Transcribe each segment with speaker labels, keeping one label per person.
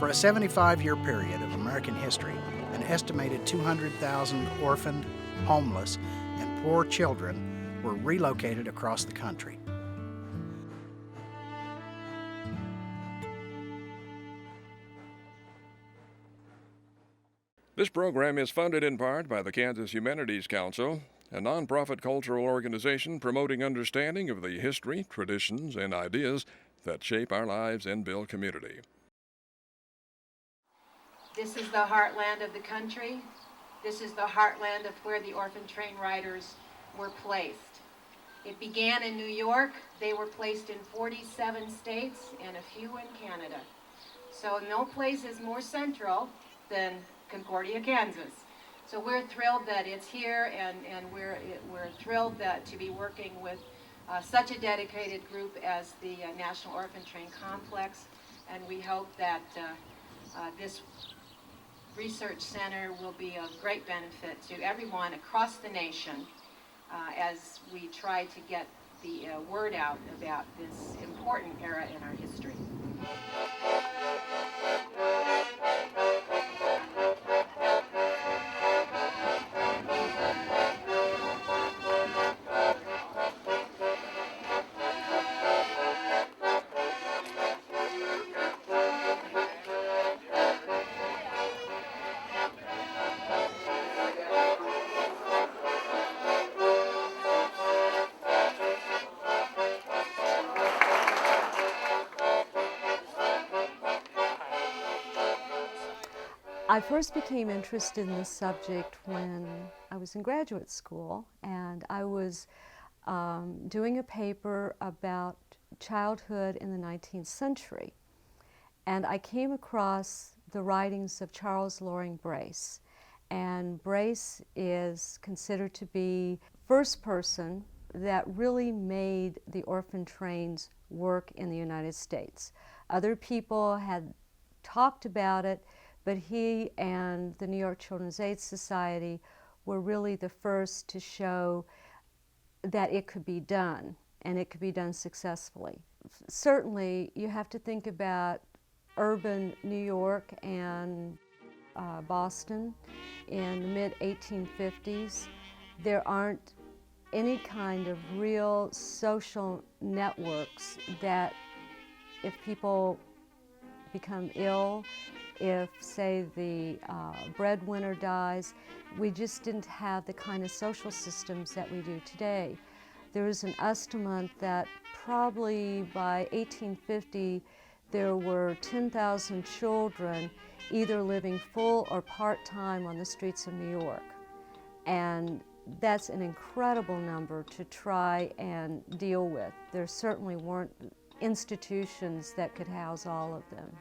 Speaker 1: For a 75-year period of American history, an estimated 200,000 orphaned, homeless, and poor children were relocated across the country.
Speaker 2: This program is funded in part by the Kansas Humanities Council, a nonprofit cultural organization promoting understanding of the history, traditions, and ideas that shape our lives and build community.
Speaker 3: This is the heartland of the country. This is the heartland of where the Orphan Train riders were placed. It began in New York. They were placed in 47 states and a few in Canada. So no place is more central than Concordia, Kansas. So we're thrilled that it's here, and we're thrilled that to be working with such a dedicated group as the National Orphan Train Complex, and we hope that this research center will be of great benefit to everyone across the nation as we try to get the word out about this important era in our history.
Speaker 4: I first became interested in this subject when I was in graduate school, and I was doing a paper about childhood in the 19th century. And I came across the writings of Charles Loring Brace. And Brace is considered to be the first person that really made the orphan trains work in the United States. Other people had talked about it, but he and the New York Children's Aid Society were really the first to show that it could be done, and it could be done successfully. Certainly, you have to think about urban New York and Boston in the mid-1850s. There aren't any kind of real social networks that if people become ill, if, say, the breadwinner dies, we just didn't have the kind of social systems that we do today. There is an estimate that probably by 1850 there were 10,000 children either living full or part-time on the streets of New York. And that's an incredible number to try and deal with. There certainly weren't institutions that could house all of them.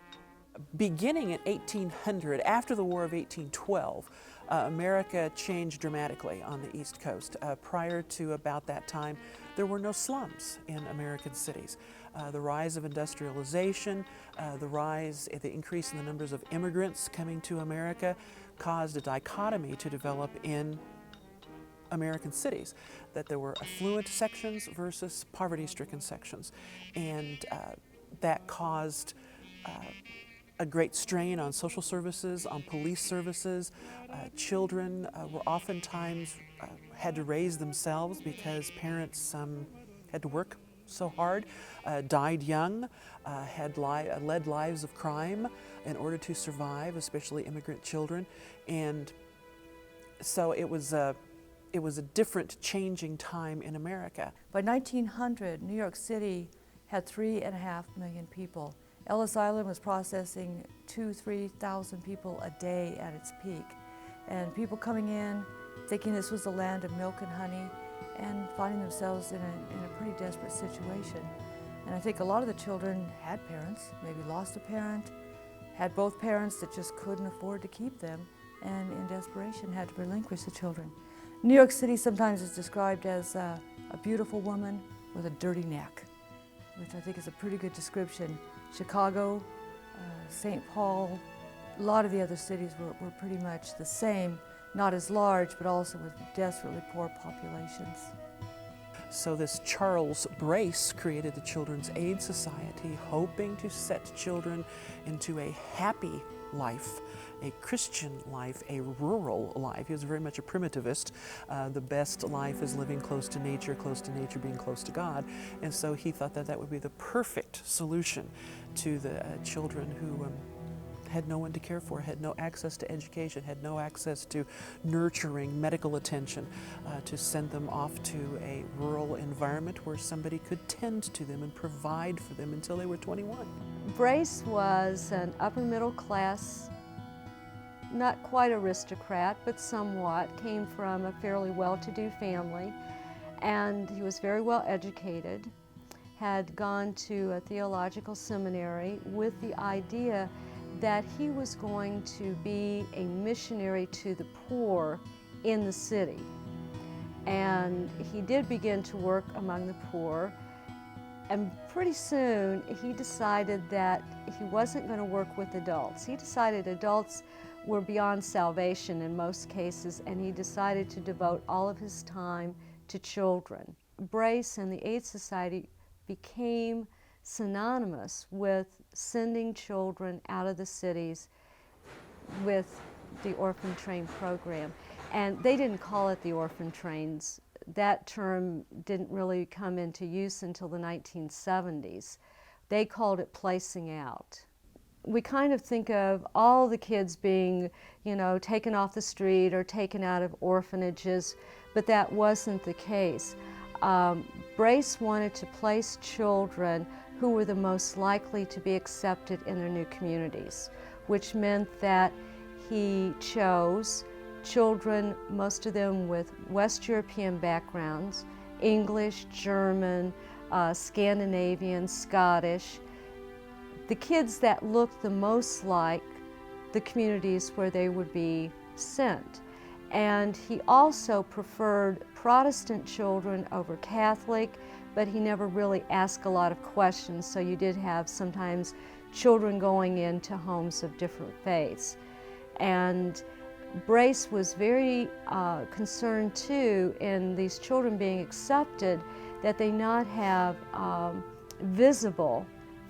Speaker 5: Beginning in 1800, after the War of 1812, America changed dramatically on the East Coast. Prior to about that time, there were no slums in American cities. The rise of industrialization, the increase in the numbers of immigrants coming to America caused a dichotomy to develop in American cities, that there were affluent sections versus poverty-stricken sections. And that caused a great strain on social services, on police services. Children were oftentimes had to raise themselves because parents had to work so hard, died young, had led lives of crime in order to survive, especially immigrant children. And so it was a different, changing time in America.
Speaker 6: By 1900, New York City had 3.5 million people. Ellis Island was processing 2,000–3,000 people a day at its peak. And people coming in, thinking this was the land of milk and honey, and finding themselves in a pretty desperate situation. And I think a lot of the children had parents, maybe lost a parent, had both parents that just couldn't afford to keep them, and in desperation had to relinquish the children. New York City sometimes is described as a beautiful woman with a dirty neck, which I think is a pretty good description. Chicago, St. Paul, a lot of the other cities were pretty much the same, not as large, but also with desperately poor populations.
Speaker 5: So this Charles Brace created the Children's Aid Society, hoping to set children into a happy life, a Christian life, a rural life. He was very much a primitivist. The best life is living close to nature being close to God. And so he thought that that would be the perfect solution to the children who had no one to care for, had no access to education, had no access to nurturing medical attention, to send them off to a rural environment where somebody could tend to them and provide for them until they were 21.
Speaker 4: Brace was an upper middle class, not quite aristocrat, but somewhat, came from a fairly well-to-do family, and he was very well educated, had gone to a theological seminary with the idea that he was going to be a missionary to the poor in the city. And he did begin to work among the poor, and pretty soon he decided that he wasn't going to work with adults. He decided adults were beyond salvation in most cases, and he decided to devote all of his time to children. Brace and the Aid Society became synonymous with sending children out of the cities with the Orphan Train program. And they didn't call it the Orphan Trains. That term didn't really come into use until the 1970s. They called it placing out. We kind of think of all the kids being, taken off the street or taken out of orphanages, but that wasn't the case. Brace wanted to place children who were the most likely to be accepted in their new communities, which meant that he chose children, most of them with West European backgrounds, English, German, Scandinavian, Scottish, the kids that looked the most like the communities where they would be sent. And he also preferred Protestant children over Catholic, but he never really asked a lot of questions, so you did have sometimes children going into homes of different faiths. And Brace was very concerned too in these children being accepted that they not have visible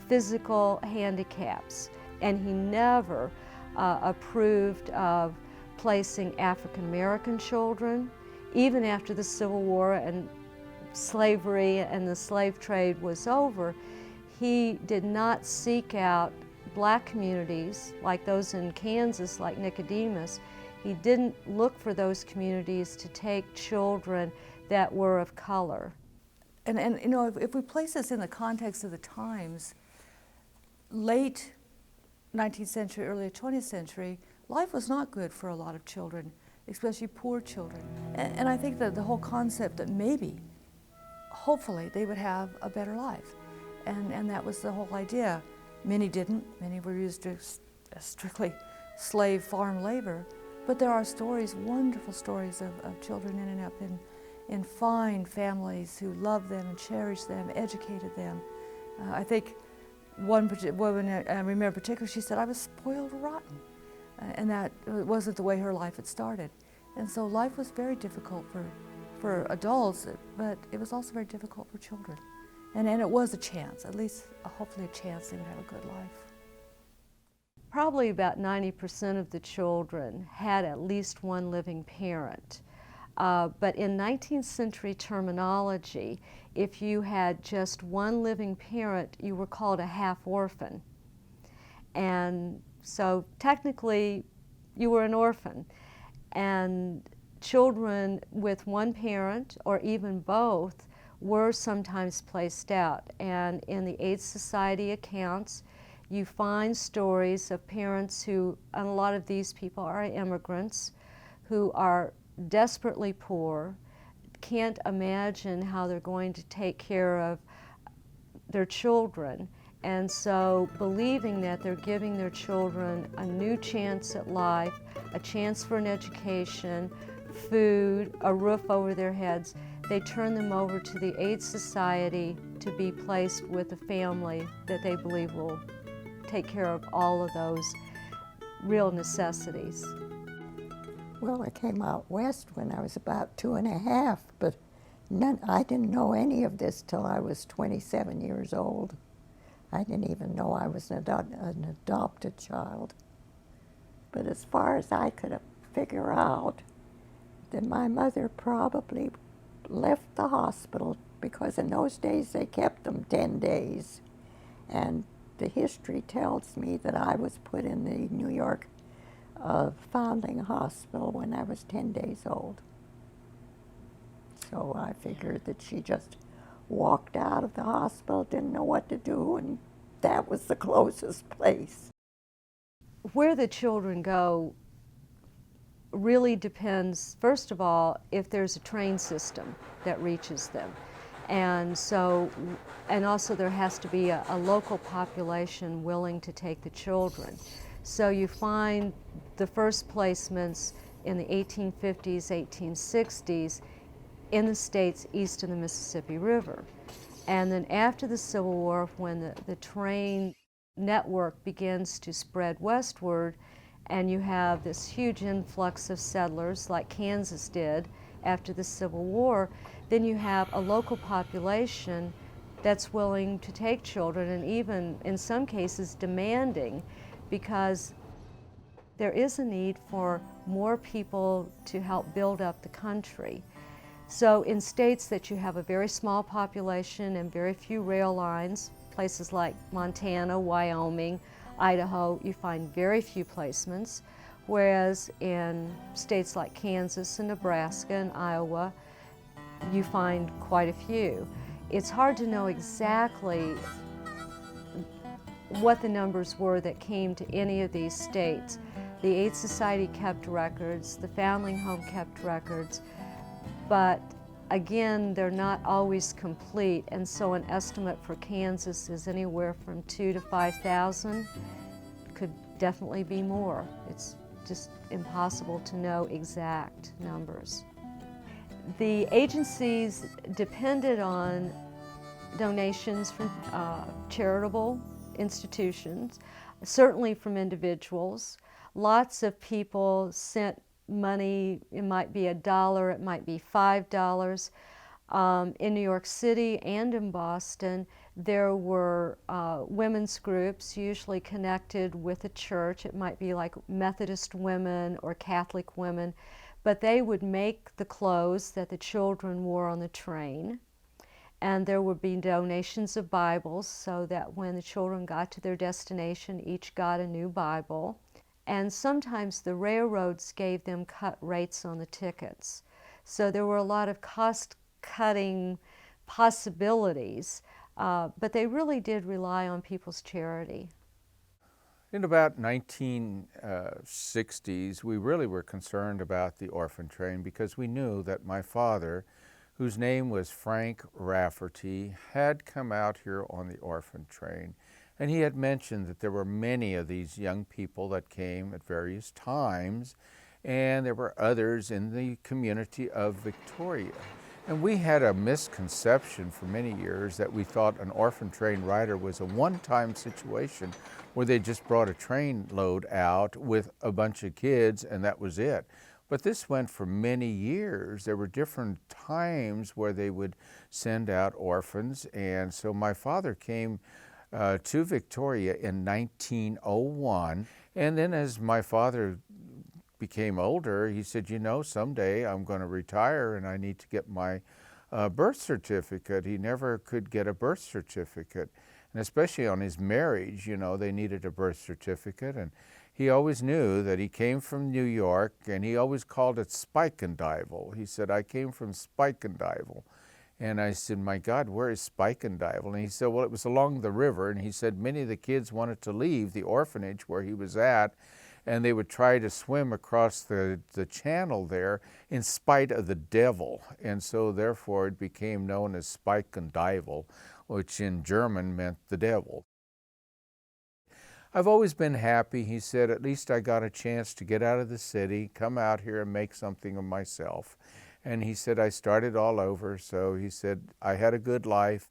Speaker 4: physical handicaps. And he never approved of placing African American children, even after the Civil War and slavery and the slave trade was over. He did not seek out black communities like those in Kansas, like Nicodemus. He didn't look for those communities to take children that were of color.
Speaker 6: And if we place this in the context of the times, late 19th century, early 20th century, life was not good for a lot of children, especially poor children. And I think that the whole concept that maybe, hopefully, they would have a better life. And that was the whole idea. Many didn't. Many were used as strictly slave farm labor. But there are stories, wonderful stories of children ending up in fine families who loved them and cherished them, educated them. I think one woman I remember particularly, she said, "I was spoiled rotten." And that wasn't the way her life had started. And so life was very difficult for adults, but it was also very difficult for children. And it was a chance, at least hopefully a chance they would have a good life.
Speaker 4: Probably about 90% of the children had at least one living parent. But in 19th century terminology, if you had just one living parent, you were called a half orphan. And so technically, you were an orphan. And children with one parent, or even both, were sometimes placed out. And in the Aid Society accounts, you find stories of parents who, and a lot of these people are immigrants, who are desperately poor, can't imagine how they're going to take care of their children. And so believing that they're giving their children a new chance at life, a chance for an education, food, a roof over their heads, they turn them over to the Aid Society to be placed with a family that they believe will take care of all of those real necessities.
Speaker 7: Well, I came out west when I was about 2 1/2, but I didn't know any of this till I was 27 years old. I didn't even know I was an adopted child. But as far as I could figure out, that my mother probably left the hospital, because in those days they kept them 10 days. And the history tells me that I was put in the New York Foundling Hospital when I was 10 days old. So I figured that she just walked out of the hospital, didn't know what to do, and that was the closest place.
Speaker 4: Where the children go really depends, first of all, if there's a train system that reaches them. And also there has to be a local population willing to take the children. So you find the first placements in the 1850s, 1860s in the states east of the Mississippi River. And then after the Civil War, when the train network begins to spread westward, and you have this huge influx of settlers like Kansas did after the Civil War, then you have a local population that's willing to take children, and even in some cases demanding, because there is a need for more people to help build up the country. So in states that you have a very small population and very few rail lines, places like Montana, Wyoming, Idaho, you find very few placements, whereas in states like Kansas and Nebraska and Iowa, you find quite a few. It's hard to know exactly what the numbers were that came to any of these states. The Aid Society kept records, the Foundling Home kept records, but again, they're not always complete, and so an estimate for Kansas is anywhere from 2,000 to 5,000. Could definitely be more. It's just impossible to know exact numbers. The agencies depended on donations from charitable institutions, certainly from individuals. Lots of people sent money. It might be $1, it might be $5. In New York City and in Boston, there were women's groups, usually connected with a church. It might be like Methodist women or Catholic women, but they would make the clothes that the children wore on the train. And there would be donations of Bibles, so that when the children got to their destination, each got a new Bible. And sometimes the railroads gave them cut rates on the tickets. So there were a lot of cost-cutting possibilities, but they really did rely on people's charity.
Speaker 8: In about 1960s, we really were concerned about the orphan train because we knew that my father, whose name was Frank Rafferty, had come out here on the orphan train. And he had mentioned that there were many of these young people that came at various times, and there were others in the community of Victoria. And we had a misconception for many years that we thought an orphan train rider was a one-time situation where they just brought a train load out with a bunch of kids and that was it. But this went for many years. There were different times where they would send out orphans, and so my father came to Victoria in 1901. And then as my father became older, he said, you know, someday I'm going to retire and I need to get my birth certificate. He never could get a birth certificate. And especially on his marriage, you know, they needed a birth certificate. And he always knew that he came from New York, and he always called it Spikenduyvel. He said, I came from Spikenduyvel. And I said, my God, where is Spikenduyvel? And he said, well, it was along the river. And he said many of the kids wanted to leave the orphanage where he was at, and they would try to swim across the channel there in spite of the devil. And so therefore it became known as Spikenduyvel, which in German meant the devil. I've always been happy, he said, at least I got a chance to get out of the city, come out here and make something of myself. And he said, I started all over, so he said, I had a good life.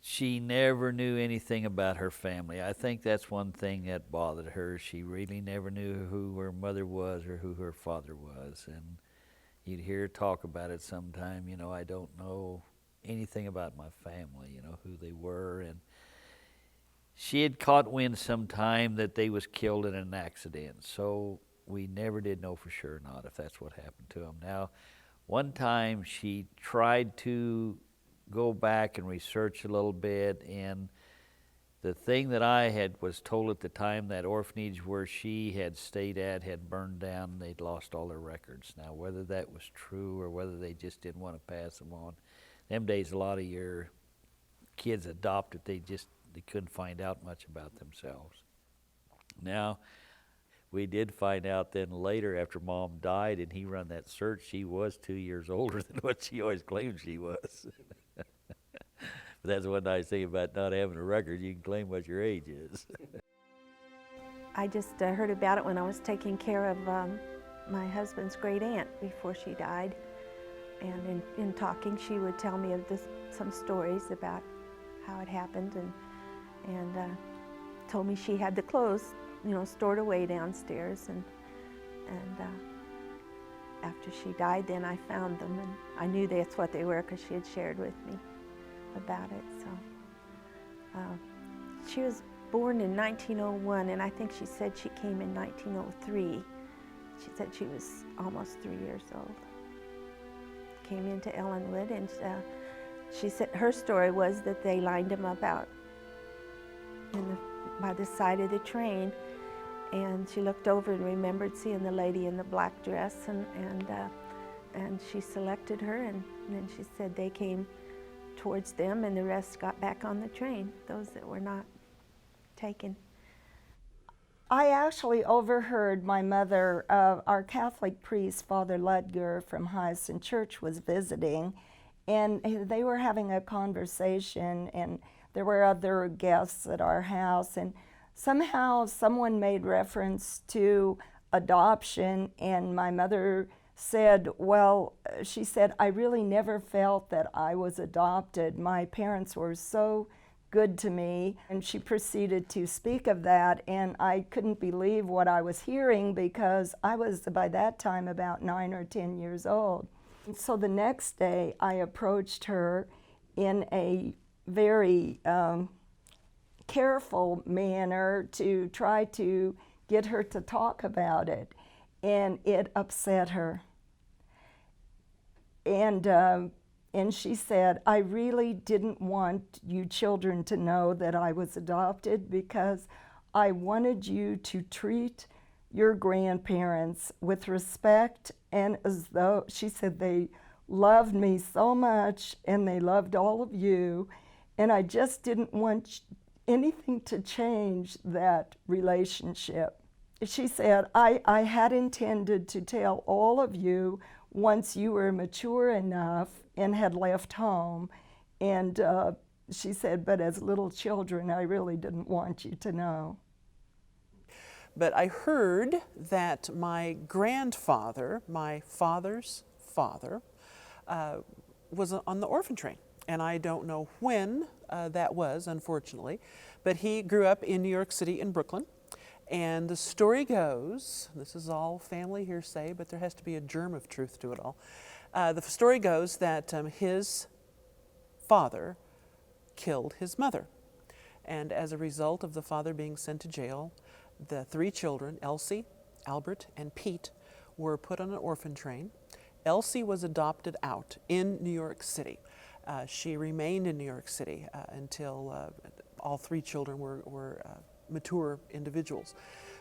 Speaker 9: She never knew anything about her family. I think that's one thing that bothered her. She really never knew who her mother was or who her father was. And you'd hear her talk about it sometime. You know, I don't know anything about my family, you know, who they were. And she had caught wind sometime that they was killed in an accident. So we never did know for sure not if that's what happened to them. Now, one time she tried to go back and research a little bit, and the thing that I was told at the time, that orphanage where she had stayed at had burned down. They'd lost all their records. Now, whether that was true or whether they just didn't want to pass them on, them days a lot of your kids adopted, they couldn't find out much about themselves. Now, we did find out then later after Mom died and he run that search, she was 2 years older than what she always claimed she was. But that's one nice thing about not having a record. You can claim what your age is.
Speaker 10: I just heard about it when I was taking care of my husband's great aunt before she died. And in talking, she would tell me of some stories about how it happened, and told me she had the clothes, you know, stored away downstairs. And after she died, then I found them, and I knew that's what they were because she had shared with me about it. So she was born in 1901, and I think she said she came in 1903. She said she was almost 3 years old. Came into Ellinwood, and she said her story was that they lined them up out by the side of the train, and she looked over and remembered seeing the lady in the black dress, and she selected her, and then she said they came towards them, and the rest got back on the train, those that were not taken.
Speaker 11: I actually overheard my mother, our Catholic priest, Father Ludger from Hyacinth Church, was visiting, and they were having a conversation, and there were other guests at our house, and somehow someone made reference to adoption, and my mother said, well, she said, I really never felt that I was adopted. My parents were so good to me. And she proceeded to speak of that, and I couldn't believe what I was hearing because I was by that time about 9 or 10 years old. And so the next day I approached her in a very careful manner to try to get her to talk about it, and it upset her. And she said, I really didn't want you children to know that I was adopted because I wanted you to treat your grandparents with respect, and as though, she said, they loved me so much and they loved all of you, and I just didn't want anything to change that relationship. She said, I had intended to tell all of you once you were mature enough and had left home, and she said, but as little children, I really didn't want you to know.
Speaker 5: But I heard that my grandfather, my father's father, was on the orphan train. And I don't know when that was, unfortunately, but he grew up in New York City and Brooklyn. And the story goes, this is all family hearsay, but there has to be a germ of truth to it all. The story goes that his father killed his mother. And as a result of the father being sent to jail, the 3 children, Elsie, Albert, and Pete, were put on an orphan train. Elsie was adopted out in New York City. She remained in New York City until all 3 children were mature individuals.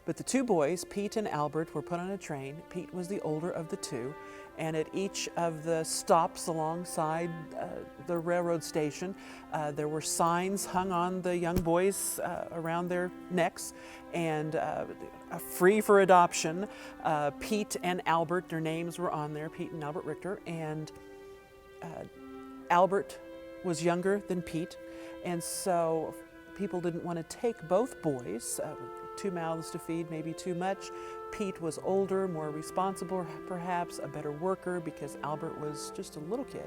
Speaker 5: But the 2 boys, Pete and Albert, were put on a train. Pete was the older of the 2, and at each of the stops alongside the railroad station, there were signs hung on the young boys around their necks, and free for adoption. Pete and Albert, their names were on there, Pete and Albert Richter, and Albert was younger than Pete, and so people didn't want to take both boys. 2 mouths to feed, maybe too much. Pete was older, more responsible perhaps, a better worker because Albert was just a little kid.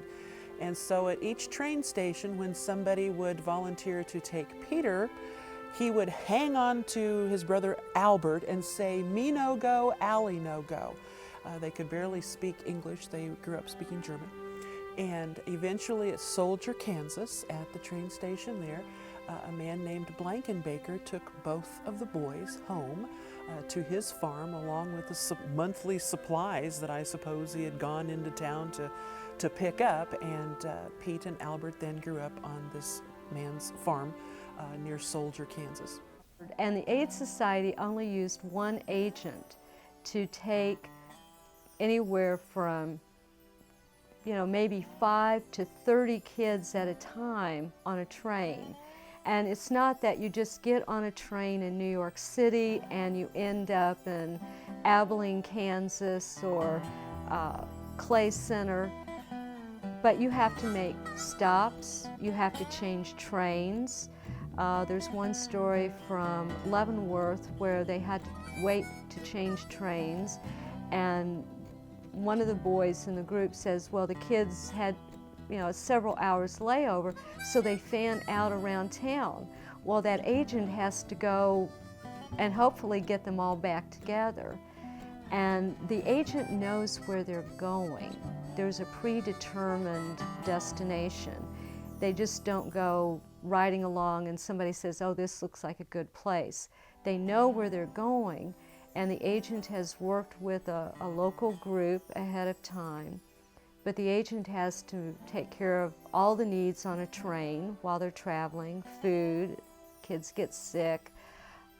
Speaker 5: And so at each train station, when somebody would volunteer to take Peter, he would hang on to his brother Albert and say, me no go, Allie no go. They could barely speak English. They grew up speaking German. And eventually at Soldier, Kansas, at the train station there, a man named Blankenbaker took both of the boys home to his farm, along with the monthly supplies that I suppose he had gone into town to pick up. And Pete and Albert then grew up on this man's farm near Soldier, Kansas.
Speaker 4: And the Aid Society only used one agent to take anywhere from, maybe 5 to 30 kids at a time on a train. And it's not that you just get on a train in New York City and you end up in Abilene, Kansas, or Clay Center, but you have to make stops, you have to change trains. There's one story from Leavenworth where they had to wait to change trains, and one of the boys in the group says, well, the kids had several hours layover, so they fan out around town. Well, that agent has to go and hopefully get them all back together. And the agent knows where they're going. There's a predetermined destination. They just don't go riding along and somebody says, oh, this looks like a good place. They know where they're going, and the agent has worked with a local group ahead of time. But the agent has to take care of all the needs on a train while they're traveling, food, kids get sick,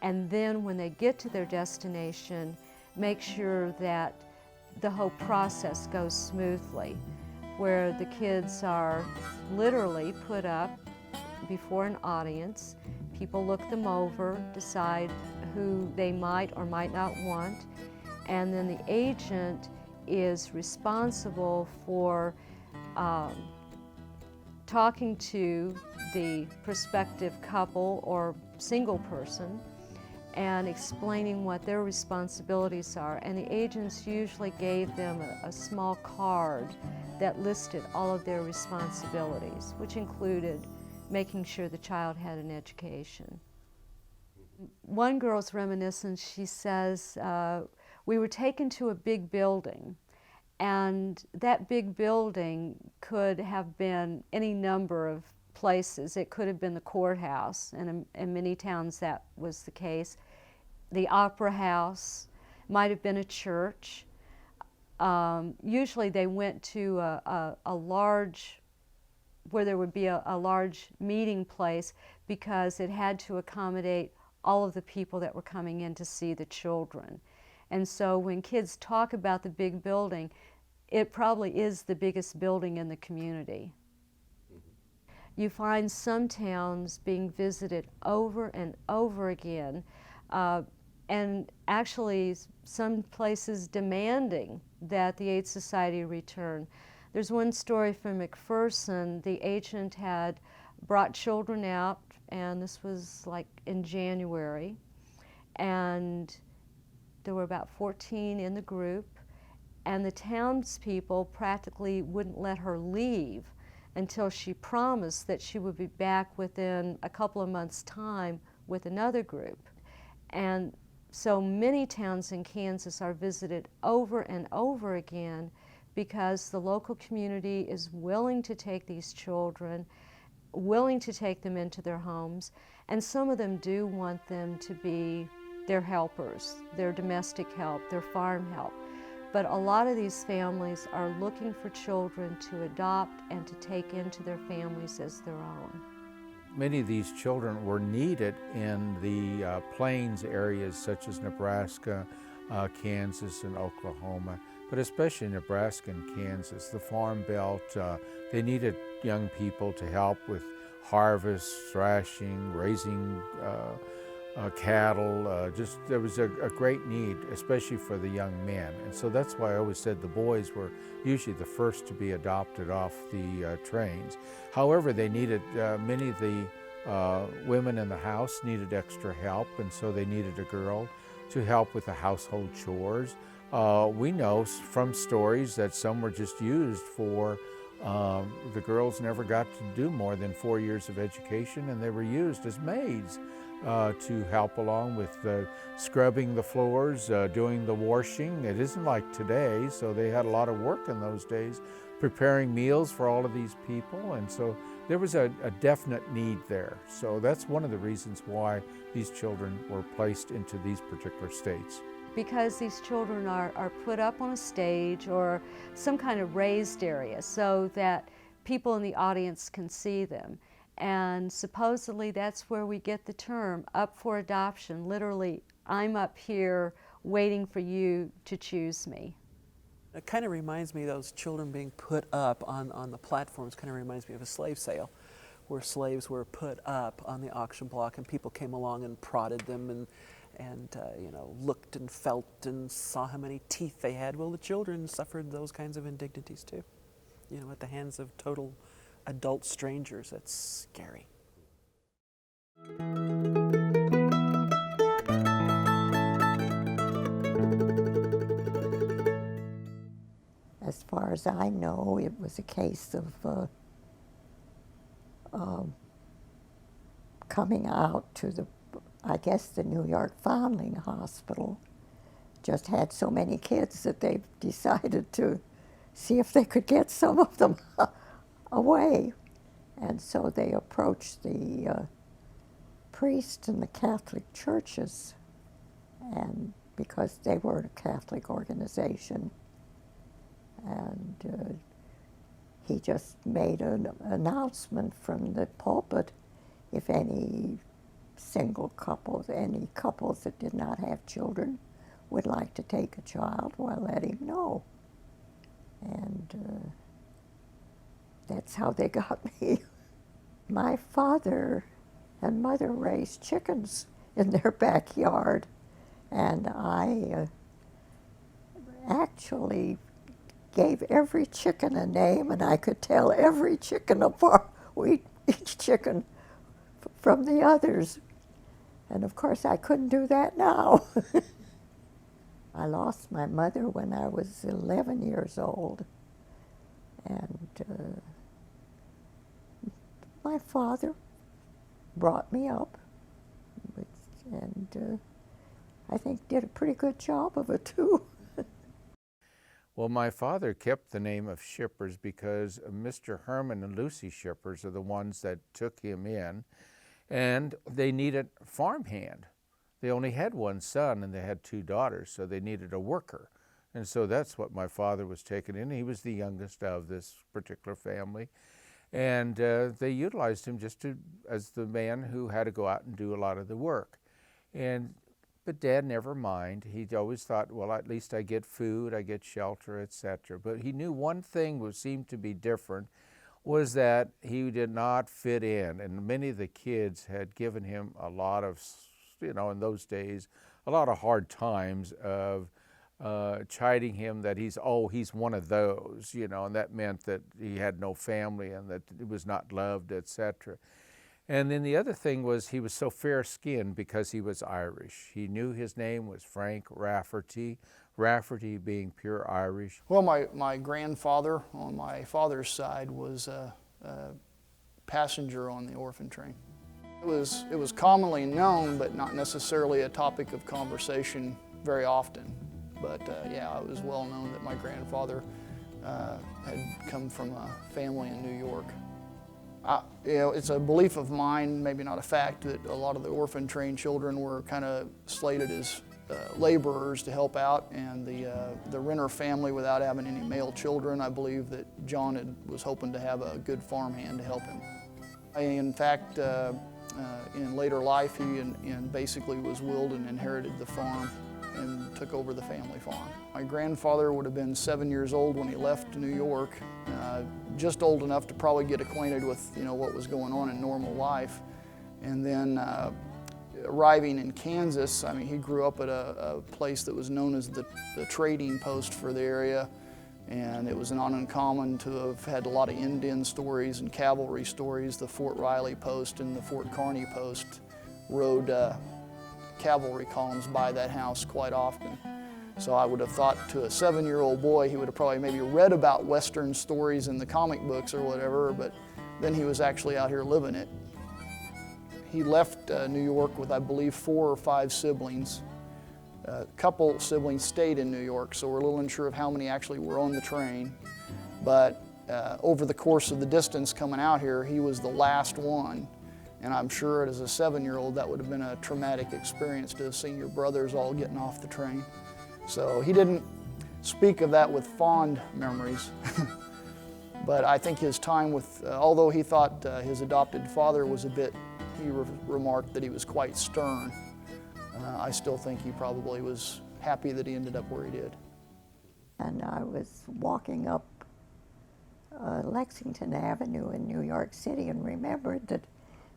Speaker 4: and then when they get to their destination, make sure that the whole process goes smoothly, where the kids are literally put up before an audience. People look them over, decide who they might or might not want, and then the agent is responsible for talking to the prospective couple or single person and explaining what their responsibilities are. And the agents usually gave them a small card that listed all of their responsibilities, which included making sure the child had an education. One girl's reminiscence, she says, we were taken to a big building, and that big building could have been any number of places. It could have been the courthouse, and in many towns that was the case. The opera house, might have been a church. Usually they went to a large, where there would be a large meeting place, because it had to accommodate all of the people that were coming in to see the children. And so when kids talk about the big building, it probably is the biggest building in the community. You find some towns being visited over and over again, and actually some places demanding that the Aid Society return. There's one story from McPherson. The agent had brought children out, and this was like in January, and there were about 14 in the group, and the townspeople practically wouldn't let her leave until she promised that she would be back within a couple of months' time with another group. And so many towns in Kansas are visited over and over again because the local community is willing to take these children, willing to take them into their homes, and some of them do want them to be their helpers, their domestic help, their farm help. But a lot of these families are looking for children to adopt and to take into their families as their own.
Speaker 8: Many of these children were needed in the plains areas such as Nebraska, Kansas, and Oklahoma, but especially Nebraska and Kansas, the Farm Belt. They needed young people to help with harvest, thrashing, raising cattle. Just there was a great need, especially for the young men. And so that's why I always said the boys were usually the first to be adopted off the trains. However, they needed, many of the women in the house needed extra help, and so they needed a girl to help with the household chores. We know from stories that some were just used for The girls never got to do more than 4 years of education, and they were used as maids to help along with scrubbing the floors, doing the washing. It isn't like today, so they had a lot of work in those days, preparing meals for all of these people, and so there was a definite need there. So that's one of the reasons why these children were placed into these particular states.
Speaker 4: Because these children are put up on a stage or some kind of raised area so that people in the audience can see them. And supposedly that's where we get the term up for adoption. Literally, I'm up here waiting for you to choose me.
Speaker 5: It kind of reminds me, those children being put up on the platforms kind of reminds me of a slave sale, where slaves were put up on the auction block and people came along and prodded them and you know, looked and felt and saw how many teeth they had. Well, the children suffered those kinds of indignities too, you know, at the hands of total adult strangers. That's scary.
Speaker 7: As far as I know, it was a case of coming out to the, I guess the New York Foundling Hospital just had so many kids that they decided to see if they could get some of them away. And so they approached the priests in the Catholic churches, and because they were a Catholic organization, and he just made an announcement from the pulpit, if any single couples, any couples that did not have children would like to take a child, well, let him know. And that's how they got me. My father and mother raised chickens in their backyard, and I actually gave every chicken a name, and I could tell every chicken apart, each chicken from the others. And of course I couldn't do that now. I lost my mother when I was 11 years old, and my father brought me up, and I think did a pretty good job of it too.
Speaker 8: Well, my father kept the name of Schippers because Mr. Herman and Lucy Schippers are the ones that took him in, and they needed a farmhand. They only had one son and they had 2 daughters, so they needed a worker. And so that's what my father was taken in. He was the youngest of this particular family. And they utilized him just as the man who had to go out and do a lot of the work. But Dad never mind. He always thought, well, at least I get food, I get shelter, etc. But he knew one thing would seem to be different, was that he did not fit in. And many of the kids had given him a lot of, you know, in those days, a lot of hard times of chiding him that he's one of those, you know, and that meant that he had no family and that he was not loved, etc. And then the other thing was he was so fair-skinned because he was Irish. He knew his name was Frank Rafferty, Rafferty being pure Irish.
Speaker 12: Well, my grandfather on my father's side was a passenger on the Orphan Train. It was commonly known, but not necessarily a topic of conversation very often. But yeah, it was well known that my grandfather had come from a family in New York. You know, it's a belief of mine, maybe not a fact, that a lot of the Orphan Train children were kind of slated as laborers to help out, and the Renner family, without having any male children, I believe that John was hoping to have a good farmhand to help him. In fact, in later life, he basically was willed and inherited the farm and took over the family farm. My grandfather would have been 7 years old when he left New York, just old enough to probably get acquainted with, you know, what was going on in normal life. And then arriving in Kansas, I mean, he grew up at a place that was known as the trading post for the area, and it was not uncommon to have had a lot of Indian stories and cavalry stories. The Fort Riley post and the Fort Kearney post rode cavalry columns by that house quite often. So I would have thought to a 7-year-old boy, he would have probably maybe read about Western stories in the comic books or whatever, but then he was actually out here living it. He left New York with, I believe, 4 or 5 siblings. A couple siblings stayed in New York, so we're a little unsure of how many actually were on the train. But over the course of the distance coming out here, he was the last one. And I'm sure as a 7-year-old, that would have been a traumatic experience to have seen your brothers all getting off the train. So he didn't speak of that with fond memories. But I think his time with, although he thought his adopted father was a bit, he remarked that he was quite stern. I still think he probably was happy that he ended up where he did.
Speaker 7: And I was walking up Lexington Avenue in New York City and remembered that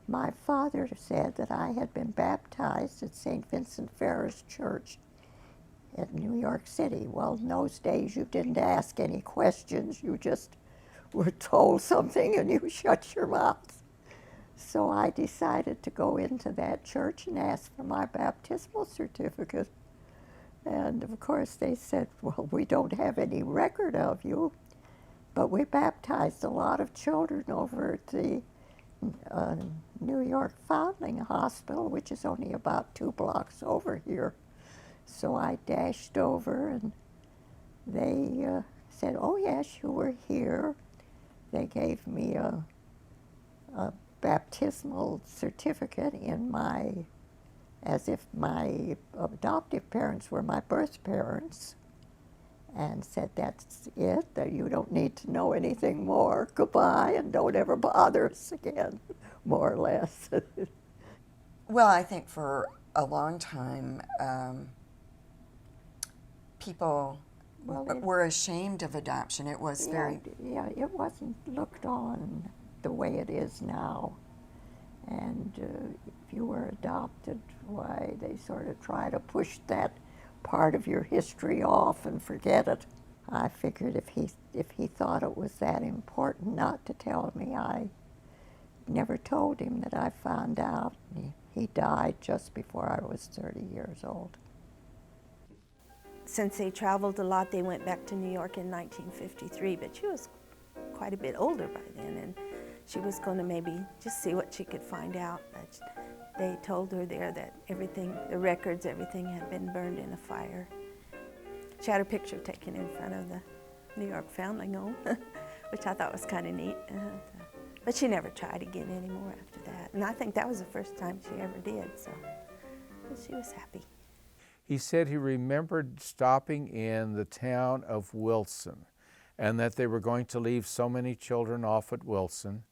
Speaker 7: my father said that I had been baptized at St. Vincent Ferris Church in New York City. Well, in those days you didn't ask any questions, you just were told something and you shut your mouth. So I decided to go into that church and ask for my baptismal certificate. And of course they said, well, we don't have any record of you, but we baptized a lot of children over at the New York Foundling Hospital, which is only about 2 blocks over here. So I dashed over and they said, oh yes, you were here. They gave me a baptismal certificate in my, as if my adoptive parents were my birth parents, and said, that's it, that you don't need to know anything more, goodbye, and don't ever bother us again, more or less.
Speaker 13: Well, I think for a long time, people were ashamed of adoption. It was very...
Speaker 7: Yeah, it wasn't looked on the way it is now. And if you were adopted, why, they sort of try to push that part of your history off and forget it. I figured if he thought it was that important not to tell me, I never told him that I found out. He died just before I was 30 years old.
Speaker 10: Since they traveled a lot, they went back to New York in 1953, but she was quite a bit older by then, and she was going to maybe just see what she could find out. But they told her there that everything, the records, everything had been burned in a fire. She had her picture taken in front of the New York Foundling Home, which I thought was kind of neat. But she never tried again anymore after that. And I think that was the first time she ever did, so she was happy.
Speaker 8: He said he remembered stopping in the town of Wilson, and that they were going to leave so many children off at Wilson,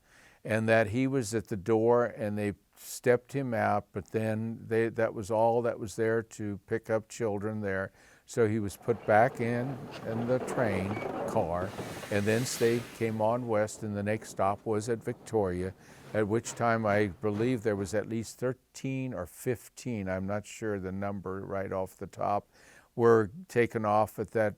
Speaker 8: and that he was at the door and they stepped him out, but then that was all that was there to pick up children there. So he was put back in the train car, and then they came on west, and the next stop was at Victoria, at which time I believe there was at least 13 or 15, I'm not sure the number right off the top, were taken off at that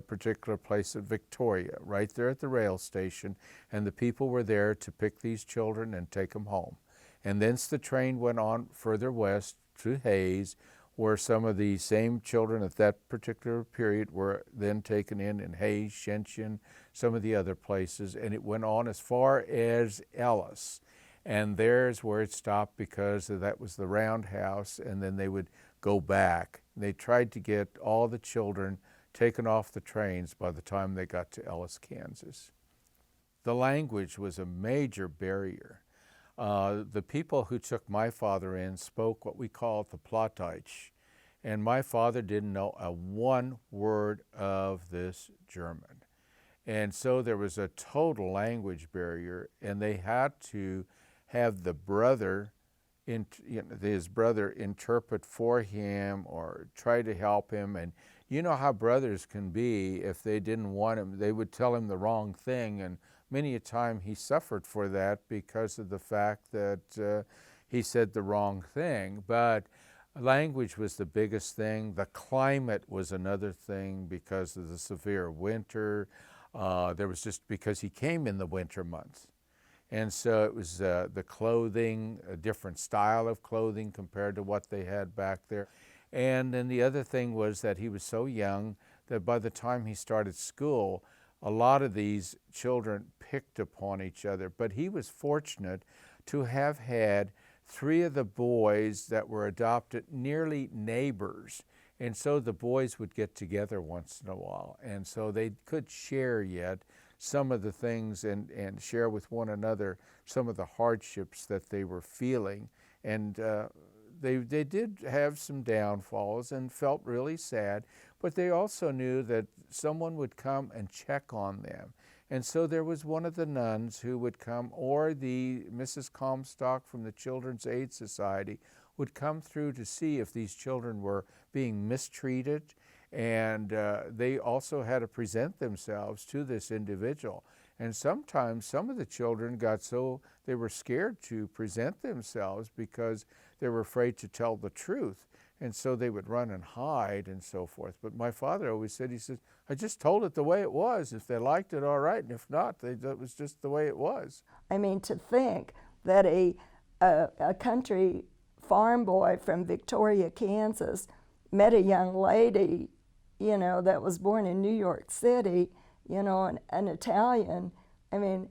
Speaker 8: particular place at Victoria, right there at the rail station, and the people were there to pick these children and take them home. And thence the train went on further west to Hayes, where some of the same children at that particular period were then taken in Hayes, Shenshin, some of the other places, and it went on as far as Ellis. And there's where it stopped because that was the roundhouse, and then they would go back. They tried to get all the children taken off the trains by the time they got to Ellis, Kansas. The language was a major barrier. The people who took my father in spoke what we call the Plattdeutsch, and my father didn't know a one word of this German. And so there was a total language barrier, and they had to have the brother, his brother interpret for him or try to help him. And you know how brothers can be. If they didn't want him, they would tell him the wrong thing, and many a time he suffered for that because of the fact that he said the wrong thing. But language was the biggest thing. The climate was another thing because of the severe winter. There was just because he came in the winter months. And so it was the clothing, a different style of clothing compared to what they had back there. And then the other thing was that he was so young that by the time he started school, a lot of these children picked upon each other. But he was fortunate to have had 3 of the boys that were adopted nearly neighbors. And so the boys would get together once in a while. And so they could share yet some of the things and share with one another some of the hardships that they were feeling. And they did have some downfalls and felt really sad, but they also knew that someone would come and check on them. And so there was one of the nuns who would come, or the Mrs. Comstock from the Children's Aid Society would come through to see if these children were being mistreated, and they also had to present themselves to this individual. And sometimes some of the children got so they were scared to present themselves because they were afraid to tell the truth. And so they would run and hide and so forth. But my father always said, he said, I just told it the way it was. If they liked it, all right. And if not, that was just the way it was.
Speaker 11: I mean, to think that a country farm boy from Victoria, Kansas, met a young lady, you know, that was born in New York City, you know, an Italian. I mean,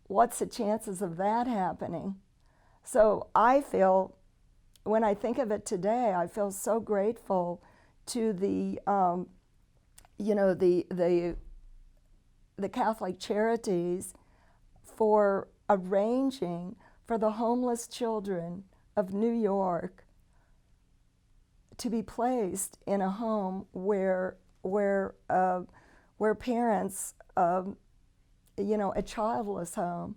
Speaker 11: what's the chances of that happening? So I feel, when I think of it today, I feel so grateful to the, you know, the Catholic Charities for arranging for the homeless children of New York to be placed in a home where parents, you know, a childless home.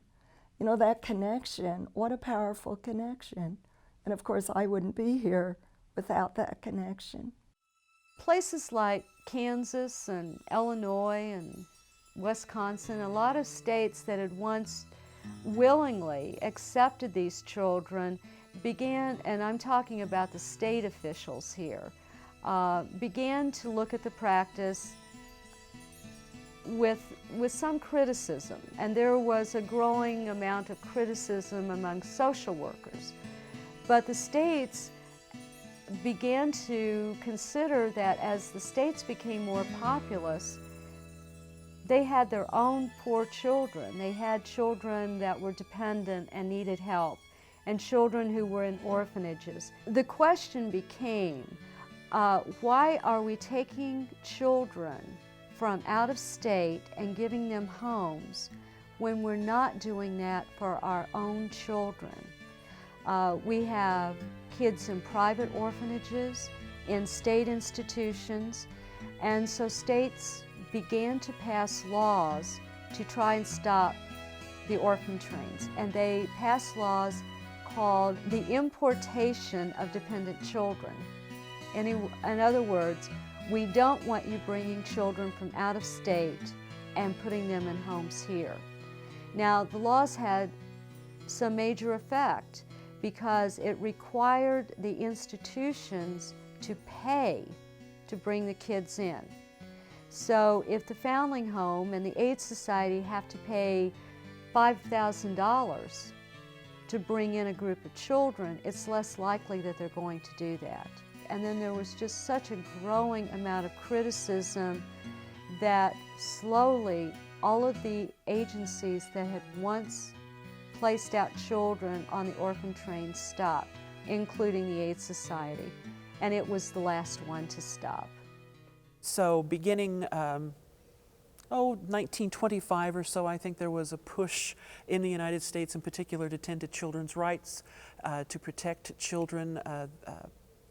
Speaker 11: You know, that connection, what a powerful connection. And of course, I wouldn't be here without that connection.
Speaker 4: Places like Kansas and Illinois and Wisconsin, a lot of states that had once willingly accepted these children began, and I'm talking about the state officials here, began to look at the practice with some criticism. And there was a growing amount of criticism among social workers. But the states began to consider that as the states became more populous, they had their own poor children. They had children that were dependent and needed help, and children who were in orphanages. The question became, why are we taking children from out of state and giving them homes when we're not doing that for our own children? We have kids in private orphanages, in state institutions, and so states began to pass laws to try and stop the orphan trains. And they passed laws called the importation of dependent children. In other words, we don't want you bringing children from out of state and putting them in homes here. Now, the laws had some major effect because it required the institutions to pay to bring the kids in. So if the Foundling Home and the Aid Society have to pay $5,000 to bring in a group of children, it's less likely that they're going to do that. And then there was just such a growing amount of criticism that slowly all of the agencies that had once placed out children on the orphan train stopped, including the Aid Society. And it was the last one to stop.
Speaker 5: So beginning 1925 or so, I think there was a push in the United States in particular to tend to children's rights, to protect children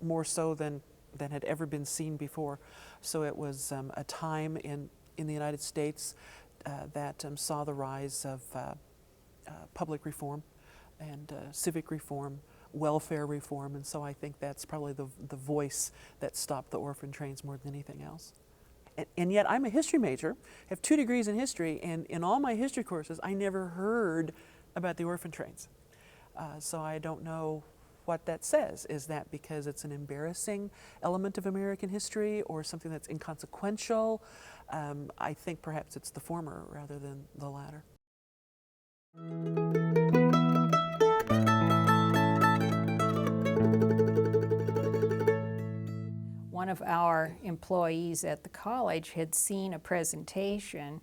Speaker 5: more so than had ever been seen before. So it was a time in the United States that saw the rise of public reform and civic reform, welfare reform, and so I think that's probably the voice that stopped the orphan trains more than anything else. And yet I'm a history major, have 2 degrees in history, and in all my history courses I never heard about the orphan trains. So I don't know what that says. Is that because it's an embarrassing element of American history or something that's inconsequential? I think perhaps it's the former rather than the latter.
Speaker 14: One of our employees at the college had seen a presentation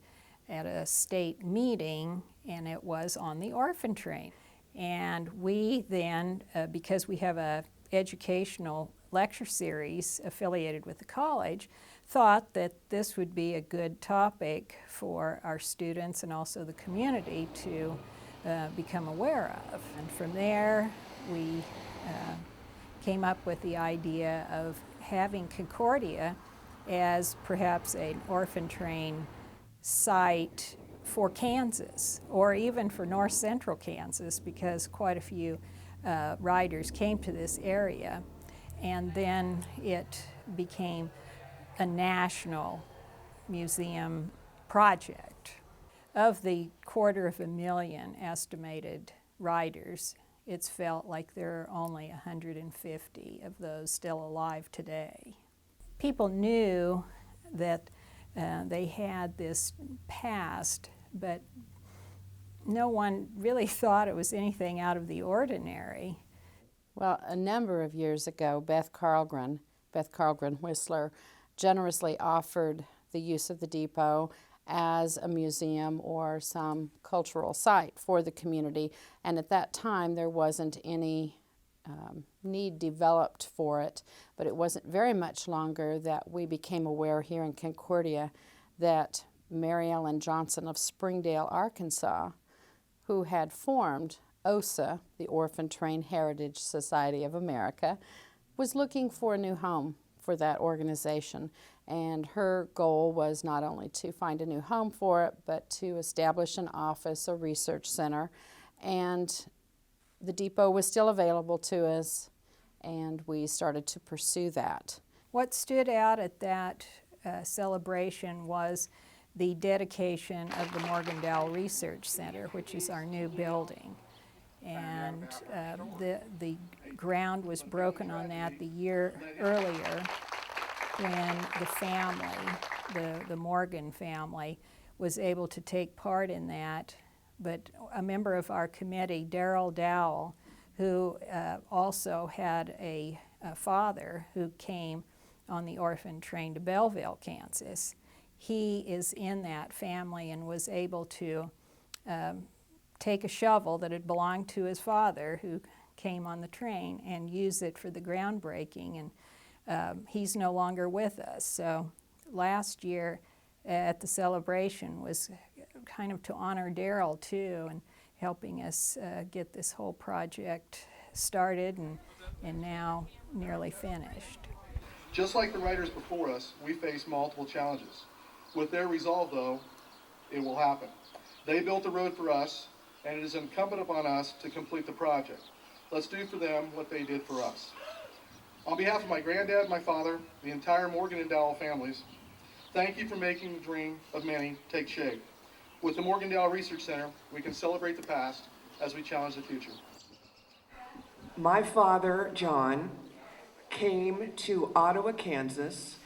Speaker 14: at a state meeting, and it was on the orphan train. And we then, because we have a educational lecture series affiliated with the college, thought that this would be a good topic for our students and also the community to become aware of. And from there, we came up with the idea of having Concordia as perhaps an orphan train site for Kansas, or even for north central Kansas, because quite a few riders came to this area. And then it became a national museum project. Of the 250,000 estimated riders, it's felt like there are only 150 of those still alive today. People knew that they had this past, but no one really thought it was anything out of the ordinary.
Speaker 15: Well, a number of years ago, Beth Carlgren Whistler, generously offered the use of the depot as a museum or some cultural site for the community. And at that time, there wasn't any need developed for it, but it wasn't very much longer that we became aware here in Concordia that Mary Ellen Johnson of Springdale, Arkansas, who had formed OSA, the Orphan Train Heritage Society of America, was looking for a new home for that organization. And her goal was not only to find a new home for it, but to establish an office, a research center. And the depot was still available to us, and we started to pursue that.
Speaker 14: What stood out at that celebration was the dedication of the Morgendale Research Center, which is our new building. And the ground was broken on that the year earlier when the family, the Morgan family, was able to take part in that. But a member of our committee, Darrell Dowell, who also had a father who came on the orphan train to Belleville, Kansas, he is in that family and was able to take a shovel that had belonged to his father, who came on the train, and use it for the groundbreaking. And he's no longer with us. So last year at the celebration was kind of to honor Darrell too, and helping us get this whole project started and now nearly finished.
Speaker 16: Just like the writers before us, we face multiple challenges. With their resolve, though, it will happen. They built the road for us, and it is incumbent upon us to complete the project. Let's do for them what they did for us. On behalf of my granddad, my father, the entire Morgan and Dowell families, thank you for making the dream of many take shape. With the Morgendale Research Center, we can celebrate the past as we challenge the future.
Speaker 17: My father, John, came to Ottawa, Kansas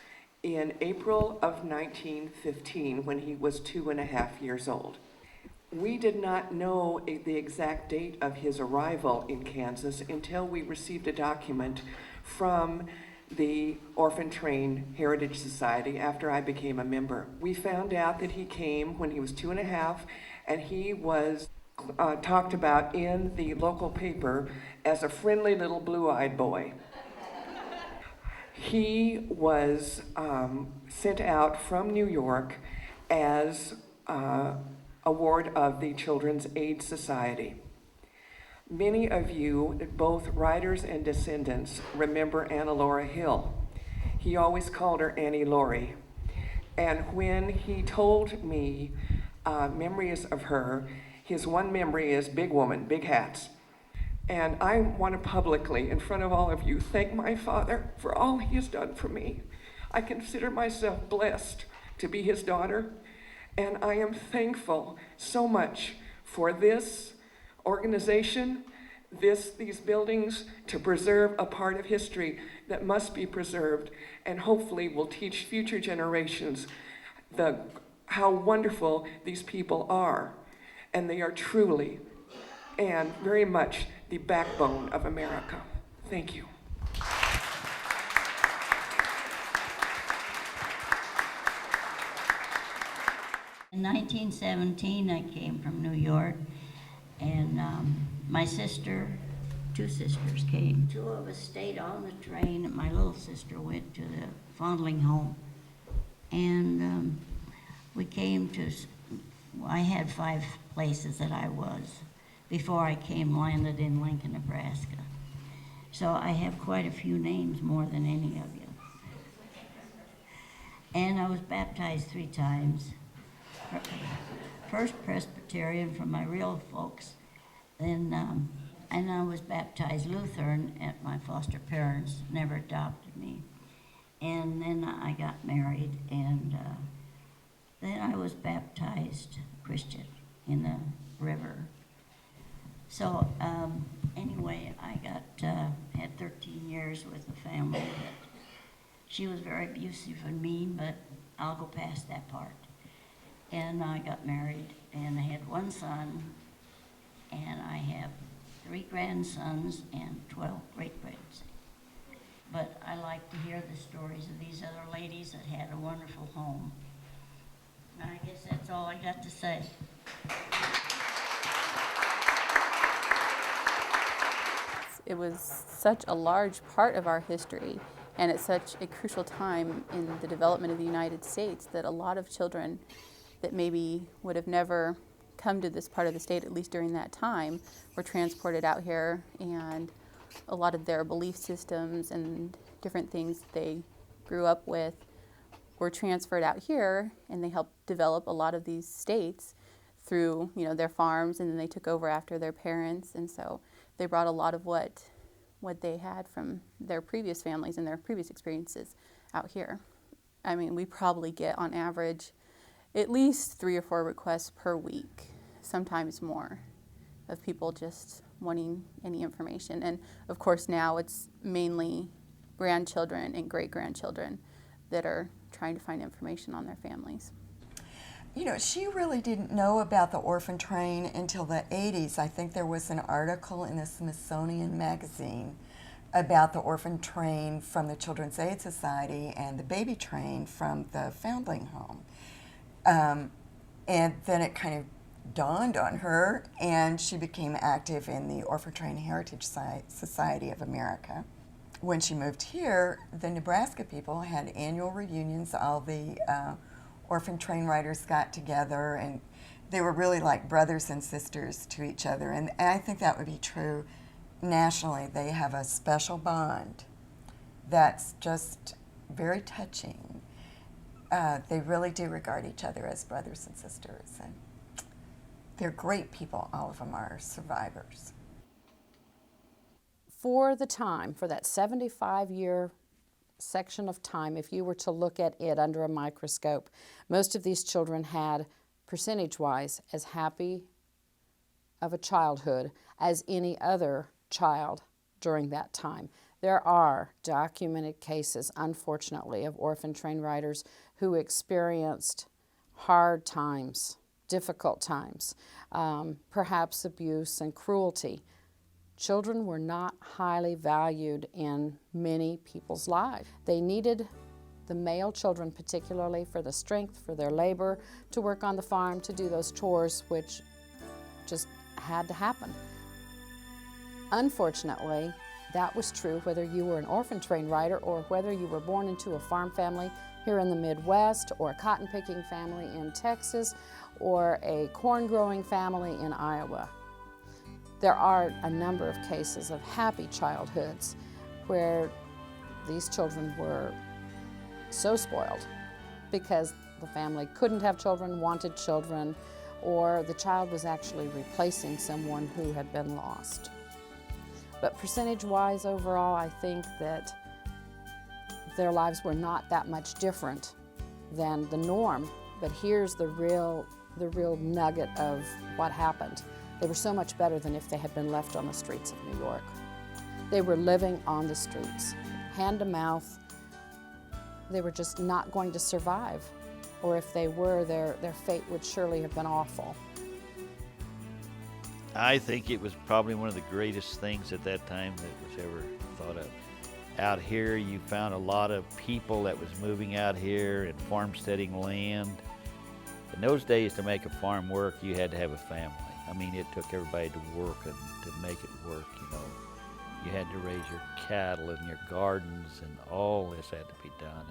Speaker 17: in April of 1915 when he was 2.5 years old. We did not know the exact date of his arrival in Kansas until we received a document from the Orphan Train Heritage Society after I became a member. We found out that he came when he was 2.5, and he was talked about in the local paper as a friendly little blue-eyed boy. He was sent out from New York as a ward of the Children's Aid Society. Many of you, both writers and descendants, remember Anna Laura Hill. He always called her Annie Laurie. And when he told me memories of her, his one memory is big woman, big hats. And I want to publicly, in front of all of you, thank my father for all he has done for me. I consider myself blessed to be his daughter, and I am thankful so much for this organization, these buildings, to preserve a part of history that must be preserved, and hopefully will teach future generations how wonderful these people are. And they are truly and very much the backbone of America. Thank you.
Speaker 18: In 1917, I came from New York, and my sister, two sisters came. Two of us stayed on the train, and my little sister went to the fondling home. And we came to, I had 5 places that I was before I landed in Lincoln, Nebraska. So I have quite a few names, more than any of you. And I was baptized 3 times. First Presbyterian from my real folks, then and I was baptized Lutheran at my foster parents, never adopted me. And then I got married, and then I was baptized Christian in the river. So anyway, I had 13 years with a family that she was very abusive and mean, but I'll go past that part. And I got married, and I had 1 son, and I have 3 grandsons and 12 great-grandsons. But I like to hear the stories of these other ladies that had a wonderful home. And I guess that's all I got to say.
Speaker 15: It was such a large part of our history, and at such a crucial time in the development of the United States, that a lot of children that maybe would have never come to this part of the state, at least during that time, were transported out here, and a lot of their belief systems and different things they grew up with were transferred out here, and they helped develop a lot of these states through, their farms, and then they took over after their parents, and so they brought a lot of what they had from their previous families and their previous experiences out here. I mean, we probably get on average at least 3 or 4 requests per week, sometimes more, of people just wanting any information. And of course now it's mainly grandchildren and great-grandchildren that are trying to find information on their families.
Speaker 13: She really didn't know about the orphan train until the 80s. I think there was an article in the Smithsonian magazine about the orphan train from the Children's Aid Society and the baby train from the foundling home. And then it kind of dawned on her, and she became active in the Orphan Train Heritage Society of America. When she moved here, the Nebraska people had annual reunions. All the orphan train riders got together, and they were really like brothers and sisters to each other. And I think that would be true nationally. They have a special bond that's just very touching. They really do regard each other as brothers and sisters, and they're great people. All of them are survivors.
Speaker 15: For the time, for that 75-year section of time, if you were to look at it under a microscope, most of these children had, percentage-wise, as happy of a childhood as any other child during that time. There are documented cases, unfortunately, of orphan train riders who experienced hard times, difficult times, perhaps abuse and cruelty. Children were not highly valued in many people's lives. They needed the male children, particularly for the strength, for their labor, to work on the farm, to do those chores, which just had to happen. Unfortunately, that was true whether you were an orphan train rider or whether you were born into a farm family here in the Midwest, or a cotton picking family in Texas, or a corn growing family in Iowa. There are a number of cases of happy childhoods where these children were so spoiled because the family couldn't have children, wanted children, or the child was actually replacing someone who had been lost. But percentage-wise, overall, I think that their lives were not that much different than the norm. But here's the real nugget of what happened. They were so much better than if they had been left on the streets of New York. They were living on the streets, hand to mouth. They were just not going to survive. Or if they were, their fate would surely have been awful.
Speaker 9: I think it was probably one of the greatest things at that time that was ever thought of. Out here, you found a lot of people that was moving out here and farmsteading land. In those days, to make a farm work, you had to have a family. I mean, it took everybody to work and to make it work, you know. You had to raise your cattle and your gardens, and all this had to be done.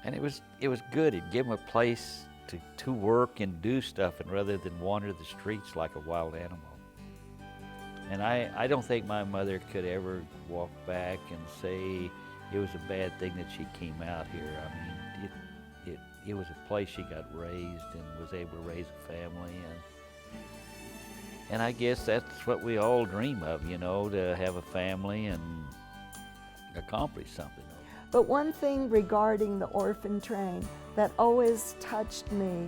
Speaker 9: And it was good. It gave them a place to work and do stuff, and rather than wander the streets like a wild animal. And I don't think my mother could ever walk back and say it was a bad thing that she came out here. I mean, it was a place she got raised and was able to raise a family. And I guess that's what we all dream of, you know, to have a family and accomplish something.
Speaker 11: But one thing regarding the orphan train that always touched me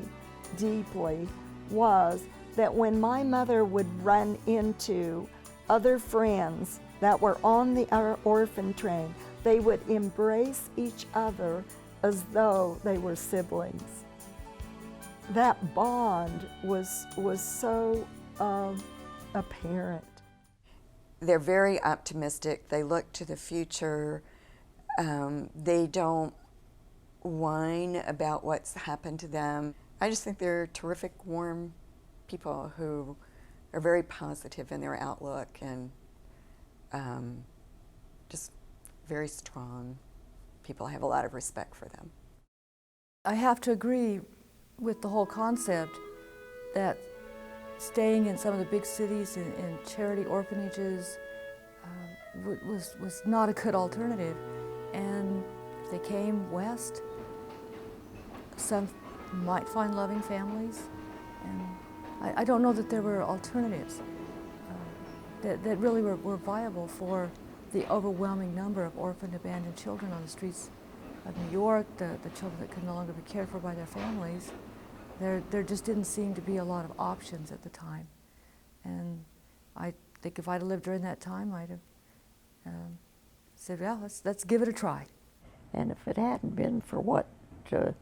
Speaker 11: deeply was that when my mother would run into other friends that were on the orphan train, they would embrace each other as though they were siblings. That bond was so apparent.
Speaker 13: They're very optimistic. They look to the future. They don't whine about what's happened to them. I just think they're terrific, warm people who are very positive in their outlook and just very strong people. I have a lot of respect for them.
Speaker 6: I have to agree with the whole concept that staying in some of the big cities in charity orphanages was not a good alternative. And if they came west, some might find loving families. And I don't know that there were alternatives that really were viable for the overwhelming number of orphaned, abandoned children on the streets of New York, the children that could no longer be cared for by their families. There just didn't seem to be a lot of options at the time. And I think if I'd have lived during that time, I'd have said, well, let's give it a try.
Speaker 7: And if it hadn't been for what the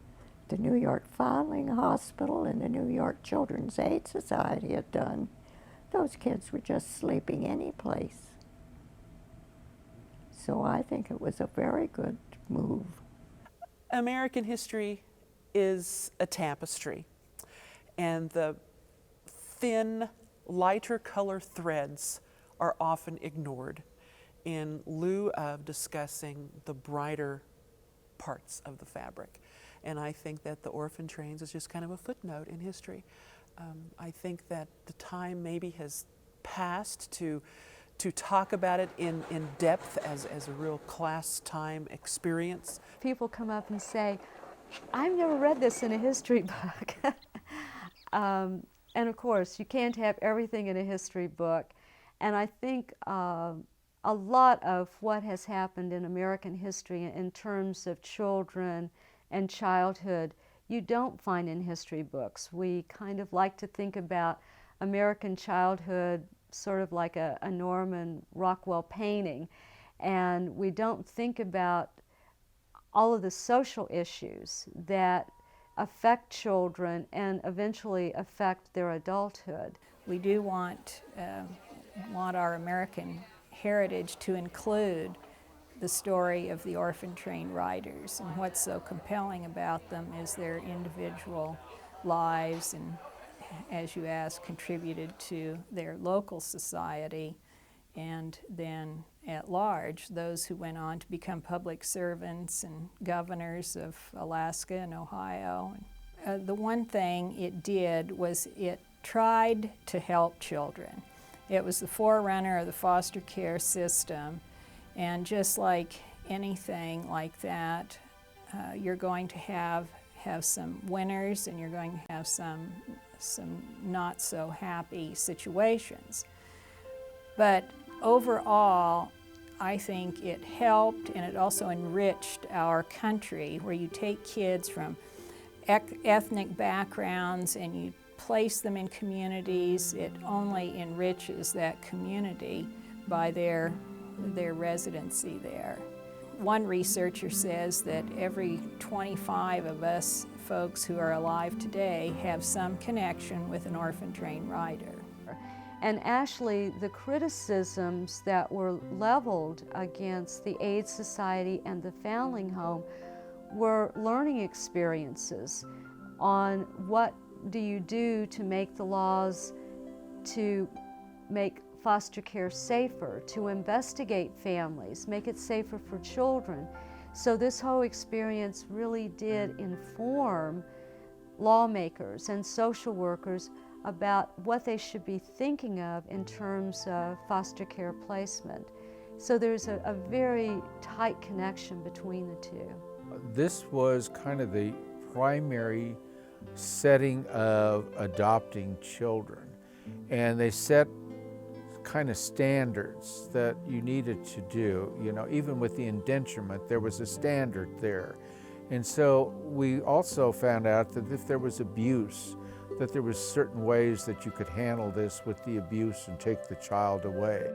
Speaker 7: New York Foundling Hospital and the New York Children's Aid Society had done, those kids were just sleeping any place. So I think it was a very good move.
Speaker 5: American history is a tapestry, and the thin, lighter color threads are often ignored in lieu of discussing the brighter parts of the fabric. And I think that the Orphan Trains is just kind of a footnote in history. I think that the time maybe has passed to talk about it in depth as a real class time experience.
Speaker 4: People come up and say, I've never read this in a history book. And of course, you can't have everything in a history book. And I think a lot of what has happened in American history in terms of children and childhood, you don't find in history books. We kind of like to think about American childhood sort of like a Norman Rockwell painting, and we don't think about all of the social issues that affect children and eventually affect their adulthood.
Speaker 14: We do want our American heritage to include the story of the Orphan Train riders, and what's so compelling about them is their individual lives and, as you asked, contributed to their local society, and then at large, those who went on to become public servants and governors of Alaska and Ohio. The one thing it did was it tried to help children. It was the forerunner of the foster care system, and just like anything like that, you're going to have some winners and you're going to have some not so happy situations. But overall, I think it helped, and it also enriched our country, where you take kids from ethnic backgrounds and you place them in communities. It only enriches that community by their residency there. One researcher says that every 25 of us folks who are alive today have some connection with an orphan train rider.
Speaker 4: And actually, the criticisms that were leveled against the Aid Society and the Foundling Home were learning experiences. on what do you do to make the laws to make foster care safer, to investigate families, make it safer for children. So this whole experience really did inform lawmakers and social workers about what they should be thinking of in terms of foster care placement. So there's a very tight connection between the two.
Speaker 8: This was kind of the primary setting of adopting children, and they set kind of standards that you needed to do. You know, even with the indenturement, there was a standard there. And so we also found out that if there was abuse, that there was certain ways that you could handle this with the abuse and take the child away.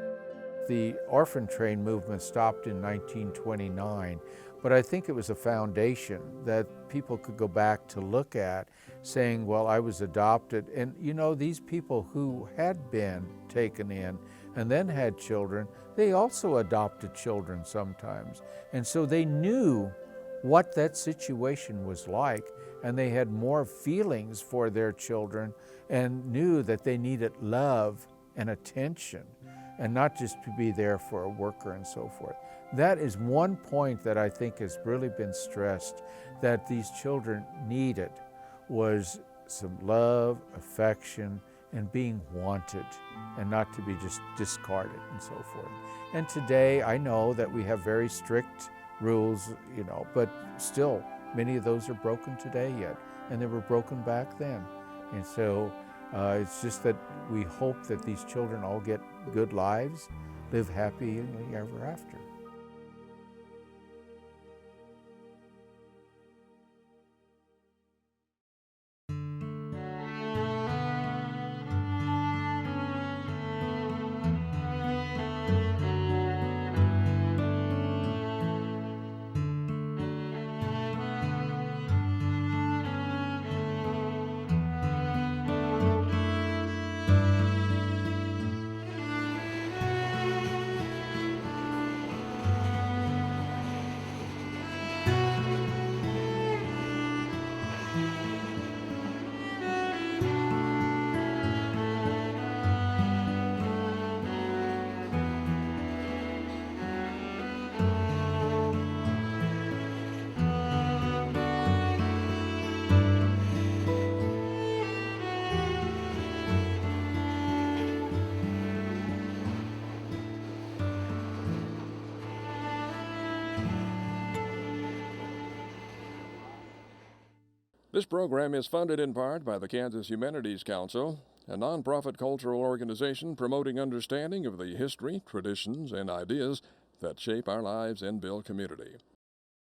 Speaker 8: The orphan train movement stopped in 1929, but I think it was a foundation that people could go back to look at, saying, well, I was adopted. And you know, these people who had been taken in and then had children, they also adopted children sometimes. And so they knew what that situation was like, and they had more feelings for their children and knew that they needed love and attention and not just to be there for a worker and so forth. That is one point that I think has really been stressed, that these children needed, was some love, affection, and being wanted, and not to be just discarded and so forth. And today I know that we have very strict rules, you know, but still many of those are broken today yet, and they were broken back then. And so it's just that we hope that these children all get good lives, live happy ever after.
Speaker 2: This program is funded in part by the Kansas Humanities Council, a nonprofit cultural organization promoting understanding of the history, traditions, and ideas that shape our lives and build community.